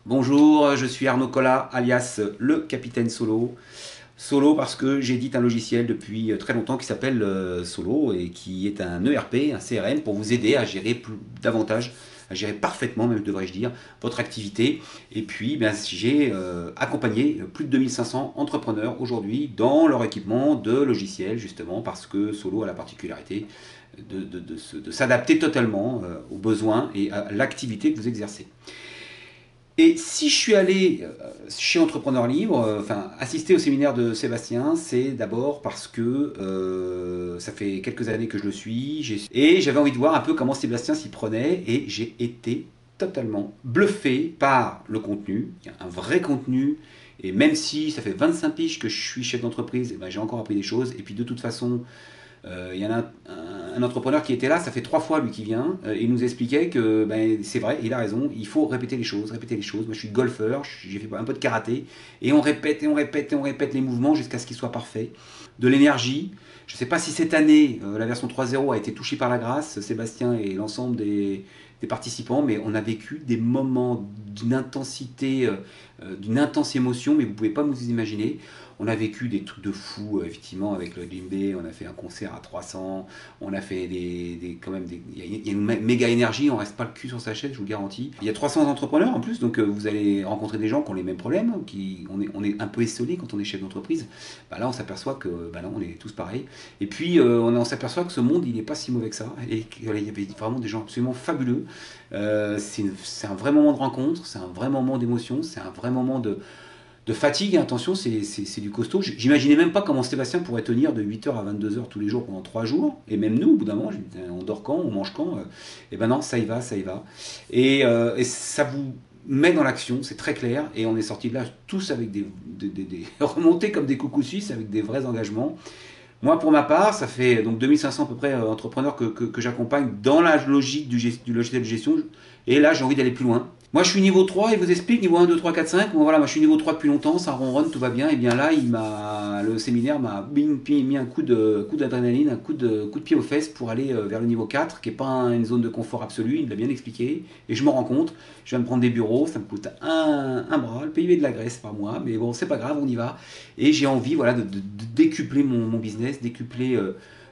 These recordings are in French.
Bonjour, je suis Arnaud Collat, alias le Capitaine Solo. Solo parce que j'édite un logiciel depuis très longtemps qui s'appelle Solo et qui est un ERP, un CRM pour vous aider à gérer davantage, à gérer parfaitement, même devrais-je dire, votre activité. Et puis, j'ai accompagné plus de 2500 entrepreneurs aujourd'hui dans leur équipement de logiciels, justement parce que Solo a la particularité de s'adapter totalement aux besoins et à l'activité que vous exercez. Et si je suis allé chez Entrepreneur Libre, enfin assister au séminaire de Sébastien, c'est d'abord parce que ça fait quelques années que je le suis, et j'avais envie de voir un peu comment Sébastien s'y prenait, et j'ai été totalement bluffé par le contenu. Il y a un vrai contenu, et même si ça fait 25 piges que je suis chef d'entreprise, eh ben, j'ai encore appris des choses, et puis de toute façon, il y en a un entrepreneur qui était là, ça fait 3 fois lui qui vient, et il nous expliquait que ben, c'est vrai, il a raison, il faut répéter les choses, répéter les choses. Moi je suis golfeur, j'ai fait un peu de karaté, et on répète et on répète et on répète les mouvements jusqu'à ce qu'ils soient parfaits. De l'énergie, je ne sais pas si cette année la version 3.0 a été touchée par la grâce, Sébastien et l'ensemble des participants, mais on a vécu des moments d'une intensité, d'une intense émotion, mais vous ne pouvez pas vous imaginer. On a vécu des trucs de fou, effectivement, avec le Limbe, on a fait un concert à 300, on a fait quand même il y a une méga énergie, on reste pas le cul sur sa chaise, je vous le garantis. Il y a 300 entrepreneurs en plus, donc vous allez rencontrer des gens qui ont les mêmes problèmes, on est un peu esselé quand on est chef d'entreprise. Bah là, on s'aperçoit que bah là, on est tous pareils. Et puis, on s'aperçoit que ce monde, il n'est pas si mauvais que ça, et qu'il y avait vraiment des gens absolument fabuleux. C'est un vrai moment de rencontre, c'est un vrai moment d'émotion, c'est un vrai moment de fatigue. Attention, c'est du costaud. J'imaginais même pas comment Sébastien pourrait tenir de 8h à 22h tous les jours pendant 3 jours. Et même nous, au bout d'un moment, on dort quand, on mange quand. Et ben non, ça y va, ça y va. Et ça vous met dans l'action, c'est très clair. Et on est sortis de là tous avec des remontés comme des coucous suisses, avec des vrais engagements. Moi, pour ma part, ça fait donc 2500 à peu près entrepreneurs que j'accompagne dans la logique du logiciel de gestion. Et là, j'ai envie d'aller plus loin. Moi, je suis niveau 3, il vous explique, niveau 1, 2, 3, 4, 5. Bon, voilà, moi, je suis niveau 3 depuis longtemps, ça ronronne, tout va bien. Et bien là, le séminaire m'a mis un coup d'adrénaline, un coup de pied aux fesses pour aller vers le niveau 4, qui n'est pas une zone de confort absolue, il l'a bien expliqué. Et je me rends compte, je viens de prendre des bureaux, ça me coûte un bras, le PIB de la Grèce par mois, mais bon, c'est pas grave, on y va. Et j'ai envie, voilà, de décupler mon business, décupler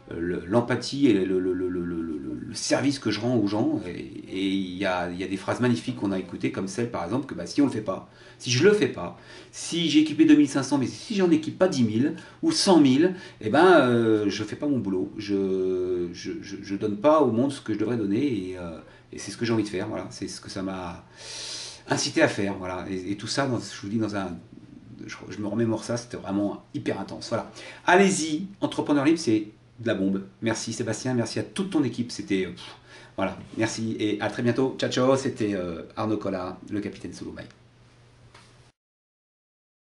l'empathie et le service que je rends aux gens. Et il y a des phrases magnifiques qu'on a écoutées, comme celle par exemple que bah, si on le fait pas, si je le fais pas, si j'ai équipé 2500, mais si j'en équipe pas 10 000 ou 100 000, eh ben, je fais pas mon boulot. Je donne pas au monde ce que je devrais donner, et c'est ce que j'ai envie de faire. Voilà, c'est ce que ça m'a incité à faire. Voilà, et tout ça, je vous dis, je me remémore ça, c'était vraiment hyper intense. Voilà. Allez-y, Entrepreneur Libre, c'est de la bombe. Merci Sébastien, merci à toute ton équipe. C'était. Voilà, merci et à très bientôt. Ciao, ciao, c'était Arnaud Collat, le Capitaine Solo. Bye.